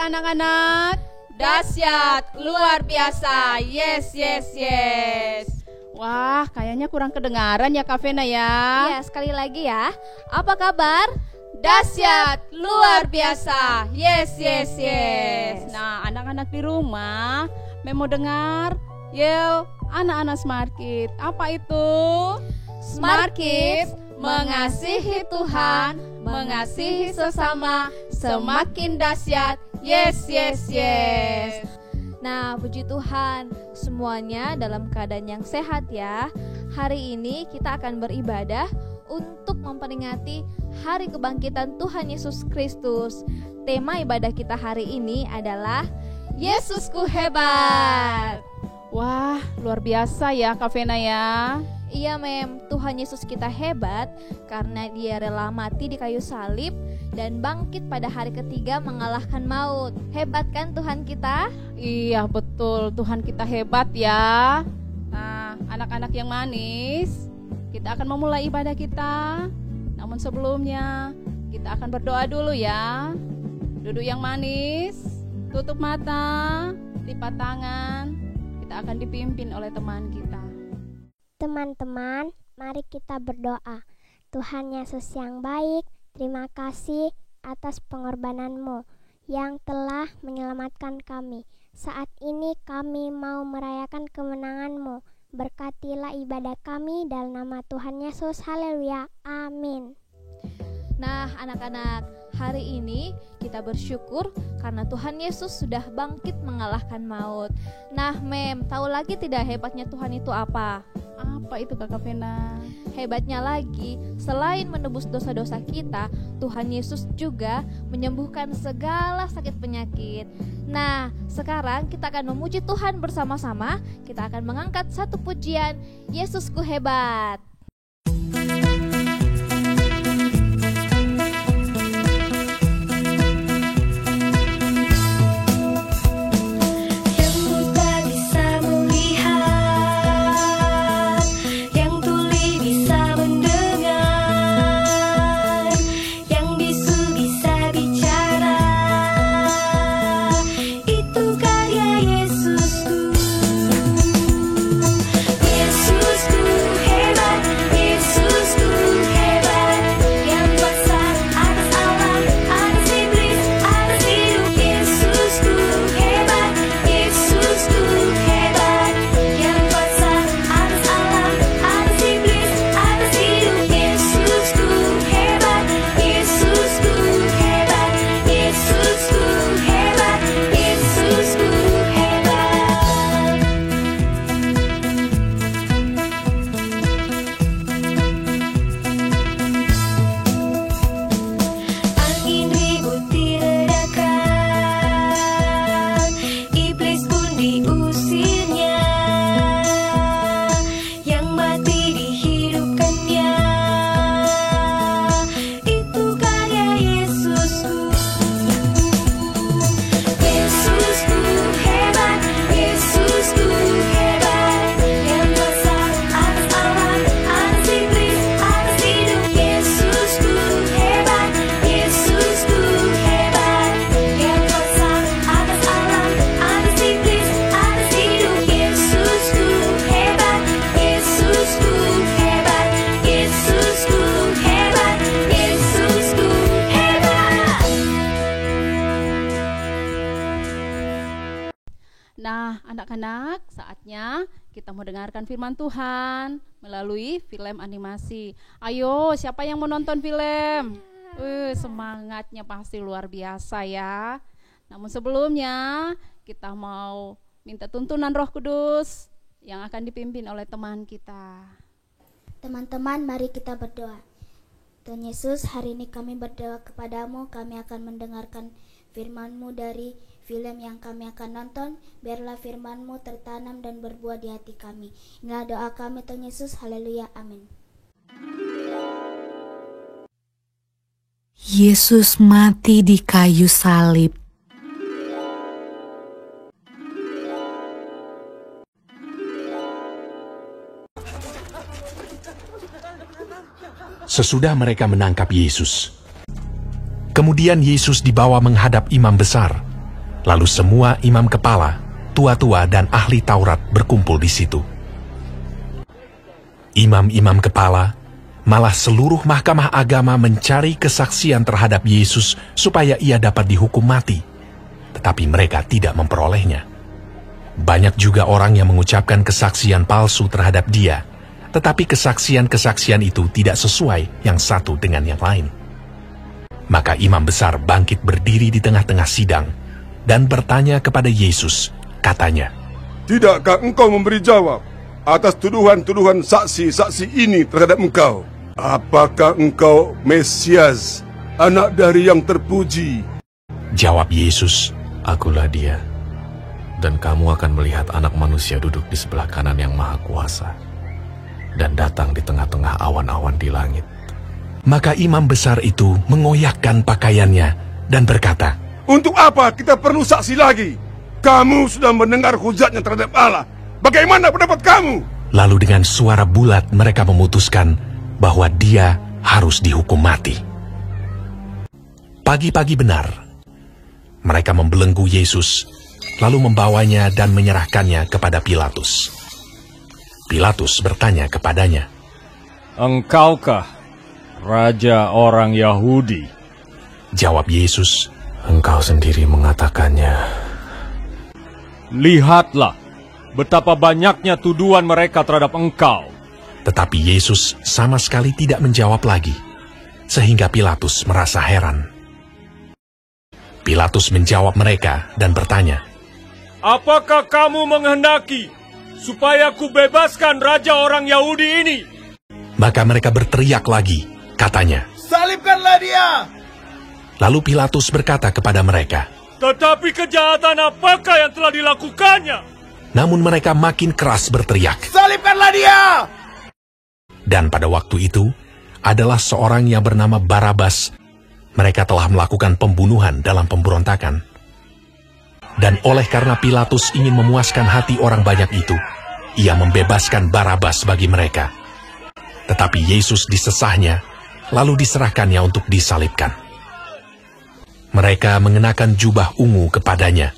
anak-anak? Dahsyat, luar biasa. Yes. Wah, kayaknya kurang kedengaran ya Kak Vena ya. Iya, sekali lagi ya. Apa kabar? Dahsyat, luar biasa. Yes. Nah, anak-anak di rumah mau dengar? Yel, anak-anak Smart Kids. Apa itu? Smart Kids mengasihi Tuhan, mengasihi sesama, semakin dahsyat. Yes. Nah, puji Tuhan, semuanya dalam keadaan yang sehat ya. Hari ini kita akan beribadah untuk memperingati Hari Kebangkitan Tuhan Yesus Kristus. Tema ibadah kita hari ini adalah Yesusku hebat. Wah, luar biasa ya Kak Vena ya. Iya Tuhan Yesus kita hebat karena Dia rela mati di kayu salib dan bangkit pada hari ketiga mengalahkan maut. Hebat kan Tuhan kita? Iya betul, Tuhan kita hebat ya. Nah, anak-anak yang manis, kita akan memulai ibadah kita. Namun sebelumnya, kita akan berdoa dulu ya. Duduk yang manis, tutup mata, lipat tangan. Kita akan dipimpin oleh teman kita. Teman-teman, mari kita berdoa. Tuhan Yesus yang baik, terima kasih atas pengorbanan-Mu yang telah menyelamatkan kami. Saat ini kami mau merayakan kemenangan-Mu. Berkatilah ibadah kami dalam nama Tuhan Yesus. Haleluya. Amin. Nah, anak-anak, hari ini kita bersyukur karena Tuhan Yesus sudah bangkit mengalahkan maut. Nah, tahu lagi tidak hebatnya Tuhan itu apa? Apa itu Kakak Vena? Hebatnya lagi, selain menebus dosa-dosa kita, Tuhan Yesus juga menyembuhkan segala sakit penyakit. Nah, sekarang kita akan memuji Tuhan bersama-sama. Kita akan mengangkat satu pujian, Yesusku hebat. Nah, anak-anak, saatnya kita mau dengarkan firman Tuhan melalui film animasi. Ayo, siapa yang mau nonton film? Semangatnya pasti luar biasa ya. Namun sebelumnya, kita mau minta tuntunan Roh Kudus yang akan dipimpin oleh teman kita. Teman-teman, mari kita berdoa. Tuhan Yesus, hari ini kami berdoa kepadamu. Kami akan mendengarkan firman-Mu dari film yang kami akan nonton. Biarlah firman-Mu tertanam dan berbuah di hati kami. Inilah doa kami Tuhan Yesus. Haleluya. Amin. Yesus mati di kayu salib. Sesudah mereka menangkap Yesus, kemudian Yesus dibawa menghadap imam besar, Lalu semua imam kepala, tua-tua dan ahli Taurat berkumpul di situ. Imam-imam kepala, malah seluruh mahkamah agama mencari kesaksian terhadap Yesus supaya ia dapat dihukum mati. Tetapi mereka tidak memperolehnya. Banyak juga orang yang mengucapkan kesaksian palsu terhadap dia, tetapi kesaksian-kesaksian itu tidak sesuai yang satu dengan yang lain. Maka imam besar bangkit berdiri di tengah-tengah sidang dan bertanya kepada Yesus, katanya, "Tidakkah engkau memberi jawab atas tuduhan-tuduhan saksi-saksi ini terhadap engkau? Apakah engkau Mesias, anak dari yang terpuji?" Jawab Yesus, "Akulah dia, dan kamu akan melihat Anak Manusia duduk di sebelah kanan yang Maha Kuasa, dan datang di tengah-tengah awan-awan di langit." Maka imam besar itu mengoyakkan pakaiannya dan berkata, "Untuk apa kita perlu saksi lagi? Kamu sudah mendengar hujatnya terhadap Allah. Bagaimana pendapat kamu?" Lalu dengan suara bulat mereka memutuskan bahwa dia harus dihukum mati. Pagi-pagi benar, mereka membelenggu Yesus, lalu membawanya dan menyerahkannya kepada Pilatus. Pilatus bertanya kepadanya, "Engkaukah Raja orang Yahudi?" Jawab Yesus, "Engkau sendiri mengatakannya." "Lihatlah betapa banyaknya tuduhan mereka terhadap engkau." Tetapi Yesus sama sekali tidak menjawab lagi, sehingga Pilatus merasa heran. Pilatus menjawab mereka dan bertanya, "Apakah kamu menghendaki supaya kubebaskan Raja orang Yahudi ini?" Maka mereka berteriak lagi, katanya, "Salibkanlah dia!" Lalu Pilatus berkata kepada mereka, "Tetapi kejahatan apakah yang telah dilakukannya?" Namun mereka makin keras berteriak, "Salibkanlah dia!" Dan pada waktu itu adalah seorang yang bernama Barabas. Mereka telah melakukan pembunuhan dalam pemberontakan. Dan oleh karena Pilatus ingin memuaskan hati orang banyak itu, ia membebaskan Barabas bagi mereka. Tetapi Yesus disesahnya, lalu diserahkannya untuk disalibkan. Mereka mengenakan jubah ungu kepadanya,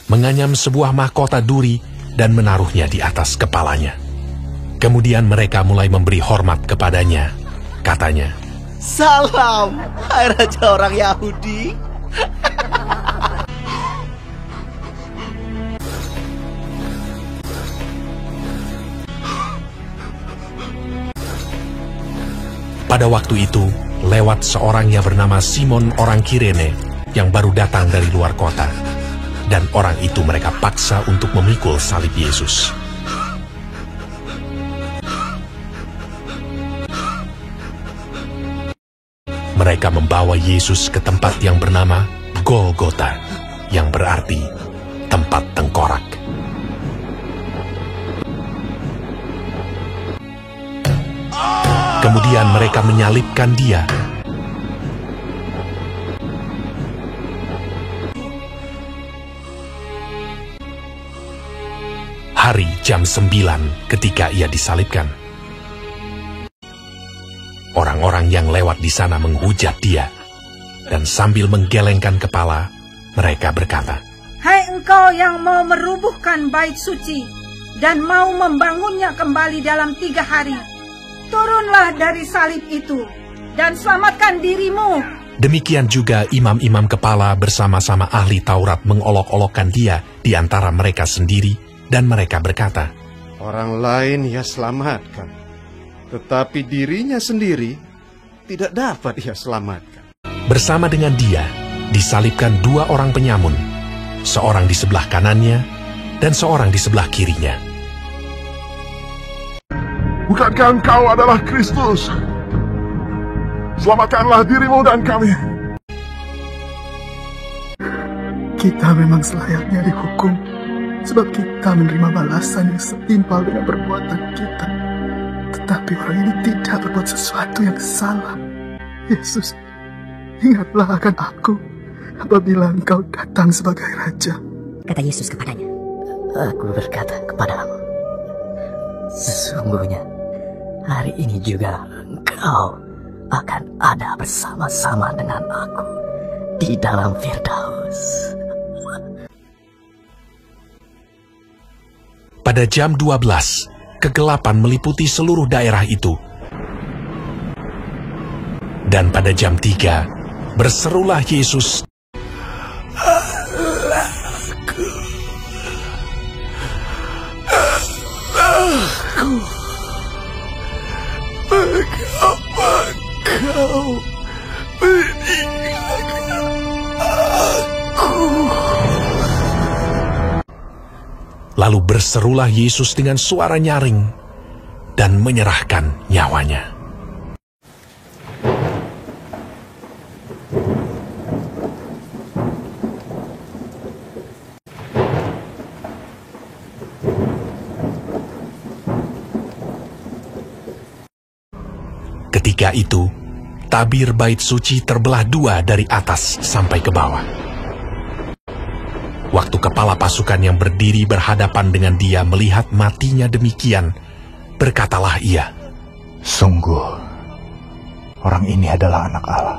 menganyam sebuah mahkota duri dan menaruhnya di atas kepalanya. Kemudian mereka mulai memberi hormat kepadanya. Katanya, "Salam, hai Raja orang Yahudi." Pada waktu itu, lewat seorang yang bernama Simon orang Kirene yang baru datang dari luar kota. Dan orang itu mereka paksa untuk memikul salib Yesus. Mereka membawa Yesus ke tempat yang bernama Golgota, yang berarti tempat tengkorak. Kemudian mereka menyalibkan dia. Hari jam 9 ketika ia disalibkan. Orang-orang yang lewat di sana menghujat dia, dan sambil menggelengkan kepala, mereka berkata, "Hai engkau yang mau merubuhkan bait suci dan mau membangunnya kembali dalam 3 hari, turunlah dari salib itu dan selamatkan dirimu." Demikian juga imam-imam kepala bersama-sama ahli Taurat mengolok-olokkan dia di antara mereka sendiri, dan mereka berkata, "Orang lain ia selamatkan, tetapi dirinya sendiri tidak dapat ia selamatkan." Bersama dengan dia disalibkan 2 orang penyamun, seorang di sebelah kanannya dan seorang di sebelah kirinya. "Bukankah engkau adalah Kristus? Selamatkanlah dirimu dan kami." Kita memang selayaknya dihukum, sebab kita menerima balasan yang setimpal dengan perbuatan kita. Tetapi orang ini tidak berbuat sesuatu yang salah. Yesus, ingatlah akan aku apabila engkau datang sebagai Raja. Kata Yesus kepadanya, "Aku berkata kepadamu, sesungguhnya hari ini juga engkau akan ada bersama-sama dengan aku di dalam Firdaus." Pada jam 12, kegelapan meliputi seluruh daerah itu. Dan pada jam 3, berserulah Yesus, Aku, mengapa kau meninggalkan aku? Lalu berserulah Yesus dengan suara nyaring dan menyerahkan nyawanya. Ketika itu, tabir bait suci terbelah dua dari atas sampai ke bawah. Waktu kepala pasukan yang berdiri berhadapan dengan dia melihat matinya demikian, berkatalah ia, "Sungguh, orang ini adalah anak Allah."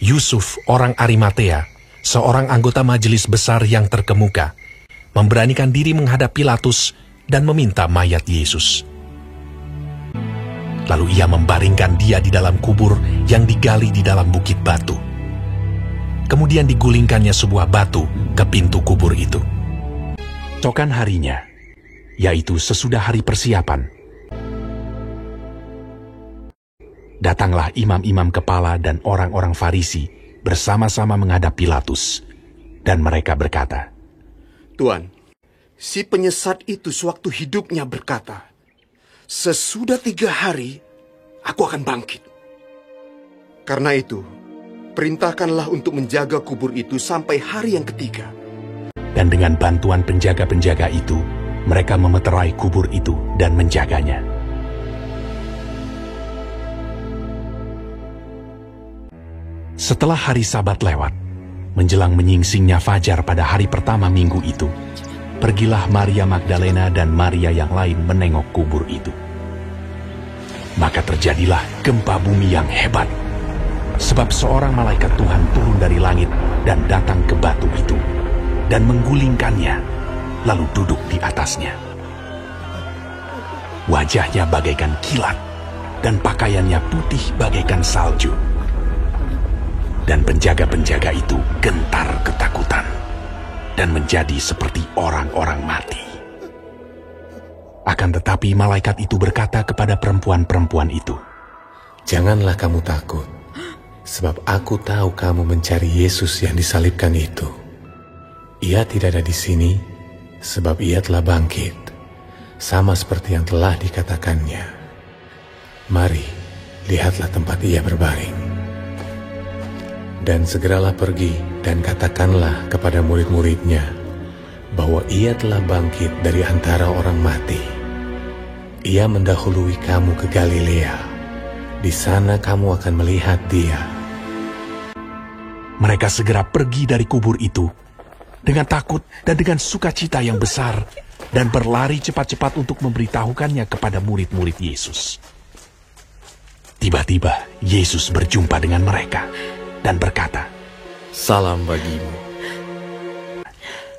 Yusuf, orang Arimatea, seorang anggota majelis besar yang terkemuka, memberanikan diri menghadap Pilatus dan meminta mayat Yesus. Lalu ia membaringkan dia di dalam kubur yang digali di dalam bukit batu. Kemudian digulingkannya sebuah batu ke pintu kubur itu. Keesokan harinya, yaitu sesudah hari persiapan, datanglah imam-imam kepala dan orang-orang Farisi bersama-sama menghadap Pilatus, dan mereka berkata, "Tuan, si penyesat itu sewaktu hidupnya berkata, 'Sesudah 3 hari, aku akan bangkit.' Karena itu, perintahkanlah untuk menjaga kubur itu sampai hari yang ketiga." Dan dengan bantuan penjaga-penjaga itu, mereka memeterai kubur itu dan menjaganya. Setelah hari Sabat lewat, menjelang menyingsingnya fajar pada hari pertama minggu itu, pergilah Maria Magdalena dan Maria yang lain menengok kubur itu. Maka terjadilah gempa bumi yang hebat, sebab seorang malaikat Tuhan turun dari langit dan datang ke batu itu, dan menggulingkannya, lalu duduk di atasnya. Wajahnya bagaikan kilat, dan pakaiannya putih bagaikan salju. Dan penjaga-penjaga itu gentar ketakutan, dan menjadi seperti orang-orang mati. Akan tetapi malaikat itu berkata kepada perempuan-perempuan itu, "Janganlah kamu takut, sebab aku tahu kamu mencari Yesus yang disalibkan itu. Ia tidak ada di sini, sebab ia telah bangkit, sama seperti yang telah dikatakannya. Mari, lihatlah tempat ia berbaring. Dan segeralah pergi dan katakanlah kepada murid-muridnya bahwa ia telah bangkit dari antara orang mati. Ia mendahului kamu ke Galilea. Di sana kamu akan melihat dia." Mereka segera pergi dari kubur itu dengan takut dan dengan sukacita yang besar, dan berlari cepat-cepat untuk memberitahukannya kepada murid-murid Yesus. Tiba-tiba Yesus berjumpa dengan mereka dan berkata, "Salam bagimu.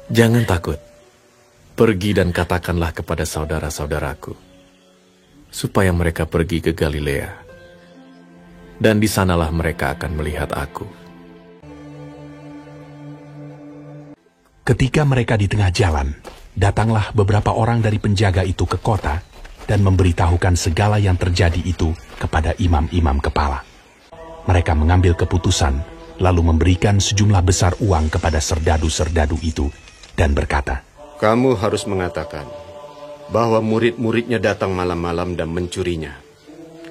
Jangan takut. Pergi dan katakanlah kepada saudara-saudaraku, supaya mereka pergi ke Galilea, dan di sanalah mereka akan melihat aku." Ketika mereka di tengah jalan, datanglah beberapa orang dari penjaga itu ke kota dan memberitahukan segala yang terjadi itu kepada imam-imam kepala. Mereka mengambil keputusan, lalu memberikan sejumlah besar uang kepada serdadu-serdadu itu, dan berkata, "Kamu harus mengatakan bahwa murid-muridnya datang malam-malam dan mencurinya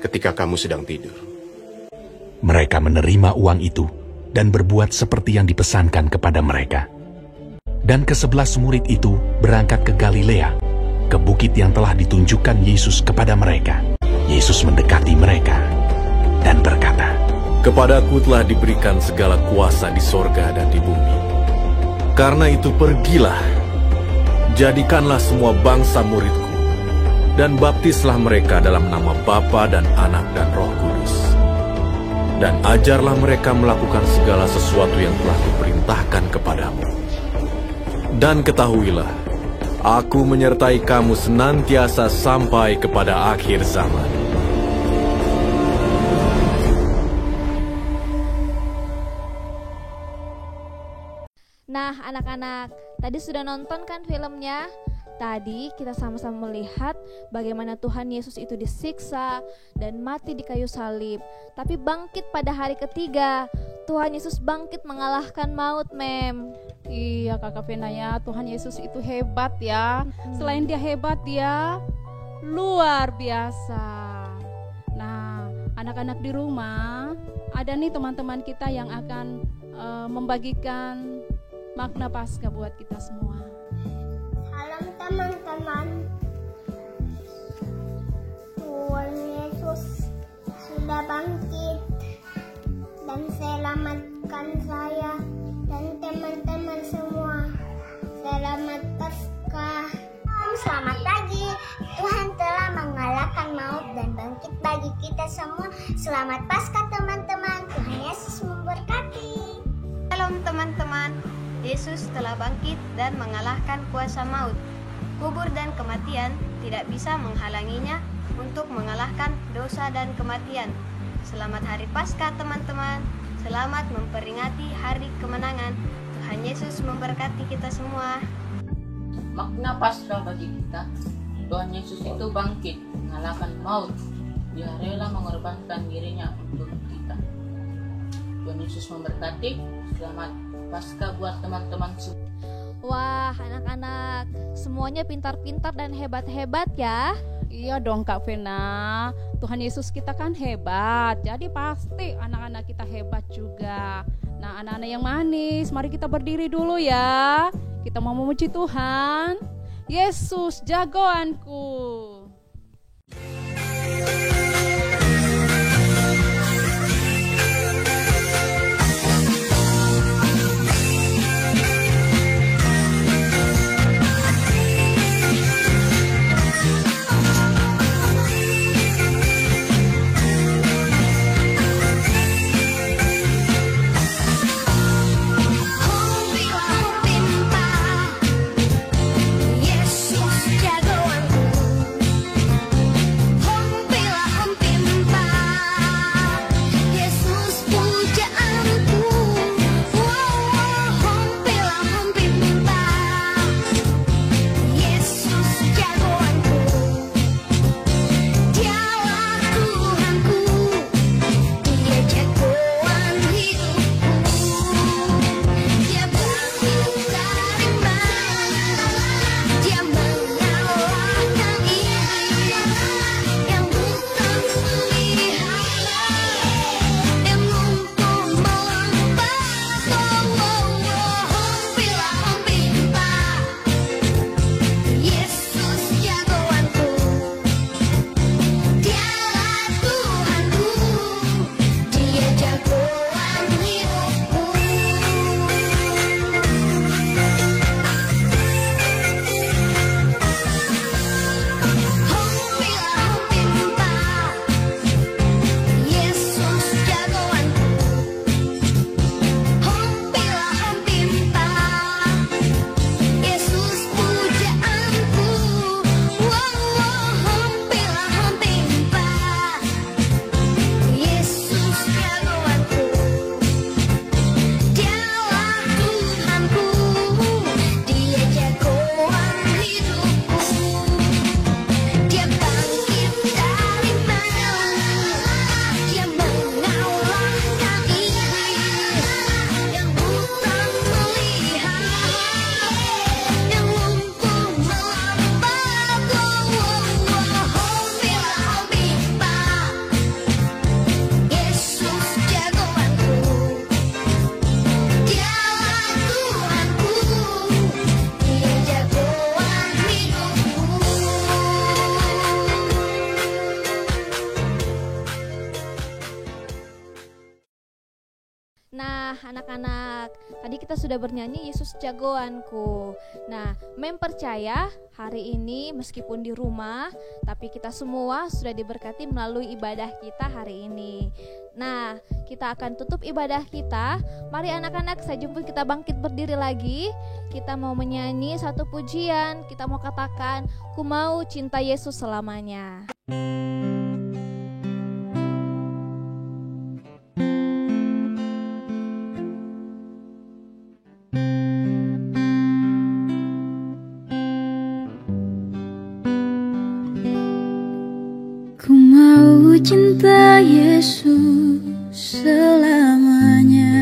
ketika kamu sedang tidur." Mereka menerima uang itu dan berbuat seperti yang dipesankan kepada mereka. Dan ke-11 murid itu berangkat ke Galilea, ke bukit yang telah ditunjukkan Yesus kepada mereka. Yesus mendekati mereka dan berkata, "Kepadaku telah diberikan segala kuasa di sorga dan di bumi. Karena itu pergilah, jadikanlah semua bangsa muridku, dan baptislah mereka dalam nama Bapa dan Anak dan Roh Kudus. Dan ajarlah mereka melakukan segala sesuatu yang telah kuperintahkan kepadamu. Dan ketahuilah, aku menyertai kamu senantiasa sampai kepada akhir zaman. Nah, anak-anak, tadi sudah nonton kan filmnya? Tadi kita sama-sama melihat bagaimana Tuhan Yesus itu disiksa dan mati di kayu salib, tapi bangkit pada hari ketiga. Tuhan Yesus bangkit mengalahkan maut, Mem. Iya, Kakak Vena ya, Tuhan Yesus itu hebat ya. Selain dia hebat, dia luar biasa. Nah, anak-anak di rumah, ada nih teman-teman kita yang akan membagikan makna Paskah buat kita semua. Salam teman-teman. Tuhan Yesus sudah bangkit dan selamatkan saya dan teman-teman semua. Selamat Paskah. Selamat pagi. Tuhan telah mengalahkan maut dan bangkit bagi kita semua. Selamat Paskah teman-teman. Tuhan Yesus memberkati. Shalom teman-teman. Yesus telah bangkit dan mengalahkan kuasa maut. Kubur dan kematian tidak bisa menghalanginya untuk mengalahkan dosa dan kematian. Selamat Hari Paskah teman-teman. Selamat memperingati hari kemenangan. Tuhan Yesus memberkati kita semua. Makna Paskah bagi kita, Tuhan Yesus itu bangkit mengalahkan maut. Dia rela mengorbankan dirinya untuk kita. Tuhan Yesus memberkati. Selamat Paskah buat teman-teman semua. Wah, anak-anak, semuanya pintar-pintar dan hebat-hebat ya. Iya dong Kak Vena, Tuhan Yesus kita kan hebat, jadi pasti anak-anak kita hebat juga. Nah, anak-anak yang manis, mari kita berdiri dulu ya. Kita mau memuji Tuhan. Yesus jagoanku. Anak-anak, tadi kita sudah bernyanyi Yesus jagoanku. Nah, Mem percaya hari ini meskipun di rumah, tapi kita semua sudah diberkati melalui ibadah kita hari ini. Nah, kita akan tutup ibadah kita. Mari anak-anak, saya jemput kita bangkit berdiri lagi. Kita mau menyanyi satu pujian. Kita mau katakan, ku mau cinta Yesus selamanya. Ku mau cinta Yesus selamanya.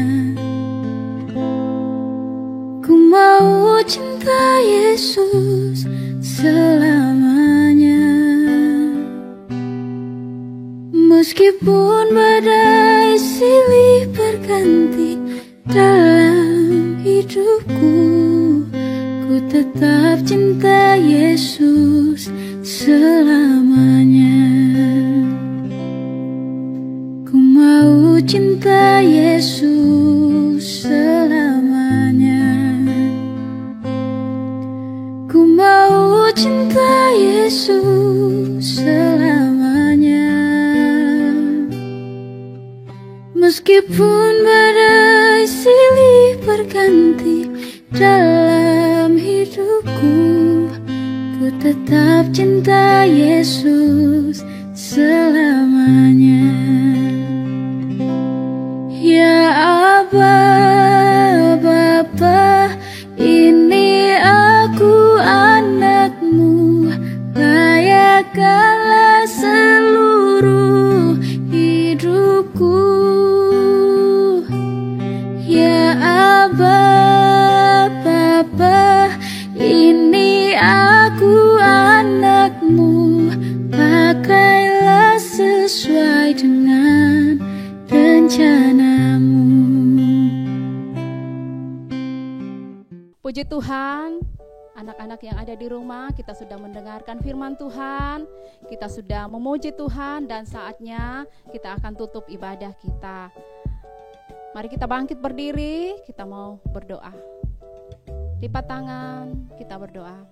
Ku mau cinta Yesus selamanya. Meskipun badai silih berganti dalam hidupku, ku tetap cinta Yesus selamanya. Ku mau cinta Yesus selamanya. Ku mau cinta Yesus selamanya. Meskipun badai silih berganti dalam hidupku, ku tetap cinta Yesus selamanya. Ya Aba, Bapa, ini aku anakmu, layakkanlah seluruh hidupku. Ya Aba, Bapa, ini aku anakmu, pakailah sesuai dengan rencanamu. Puji Tuhan, anak-anak yang ada di rumah, kita sudah mendengarkan firman Tuhan, kita sudah memuji Tuhan, dan saatnya kita akan tutup ibadah kita. Mari kita bangkit berdiri, kita mau berdoa. Lipat tangan, kita berdoa.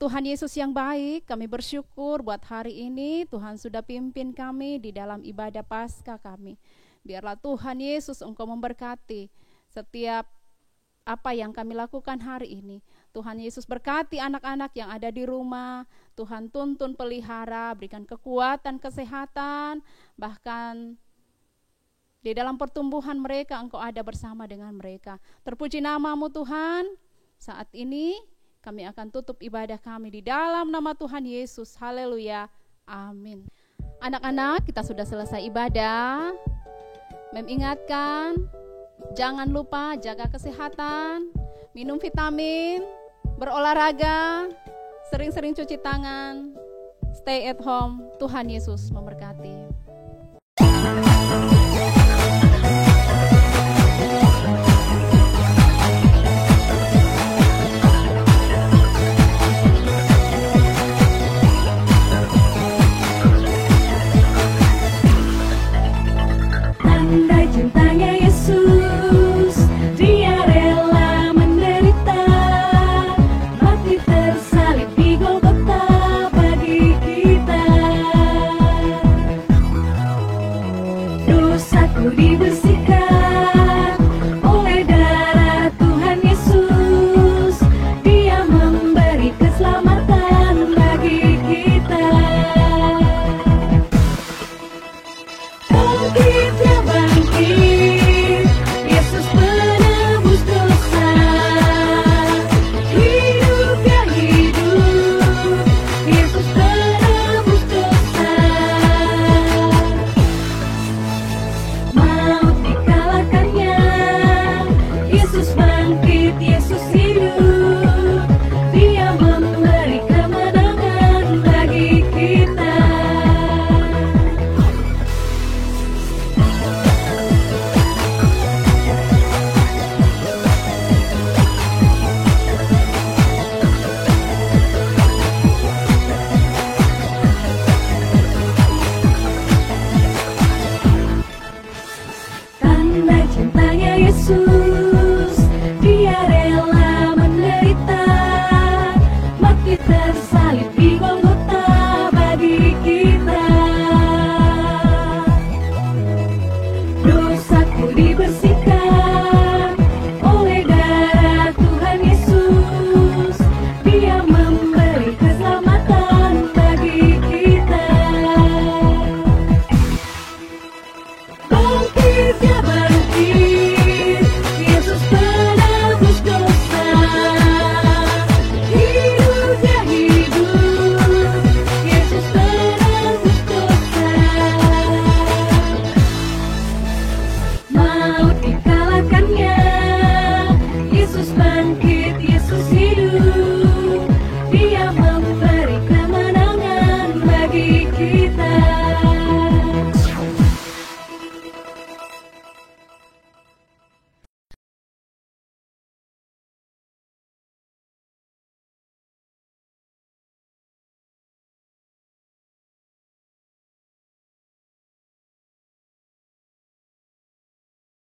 Tuhan Yesus yang baik, kami bersyukur buat hari ini Tuhan sudah pimpin kami di dalam ibadah Paskah kami. Biarlah Tuhan Yesus Engkau memberkati setiap apa yang kami lakukan hari ini. Tuhan Yesus berkati anak-anak yang ada di rumah. Tuhan tuntun pelihara, berikan kekuatan, kesehatan, bahkan di dalam pertumbuhan mereka Engkau ada bersama dengan mereka. Terpuji nama-Mu Tuhan. Saat ini kami akan tutup ibadah kami di dalam nama Tuhan Yesus. Haleluya. Amin. Anak-anak, kita sudah selesai ibadah. Mengingatkan, jangan lupa jaga kesehatan, minum vitamin, berolahraga, sering-sering cuci tangan, stay at home. Tuhan Yesus memberkati. Tanda cintanya Yesus, Dia rela menderita, mati tersalib di Golgota bagi kita. Dosaku dibersihkan oleh darah Tuhan Yesus, Dia memberi keselamatan bagi kita. Bangkit, Yesus penebus dosa, hidup ya hidup, Yesus penebus dosa. Maut dikalahkannya, Yesus bangkit, Yesus hidup, Dia memberi kemenangan bagi kita. Tanda cintanya Yesus, Dia rela menderita. Yesus bangkit.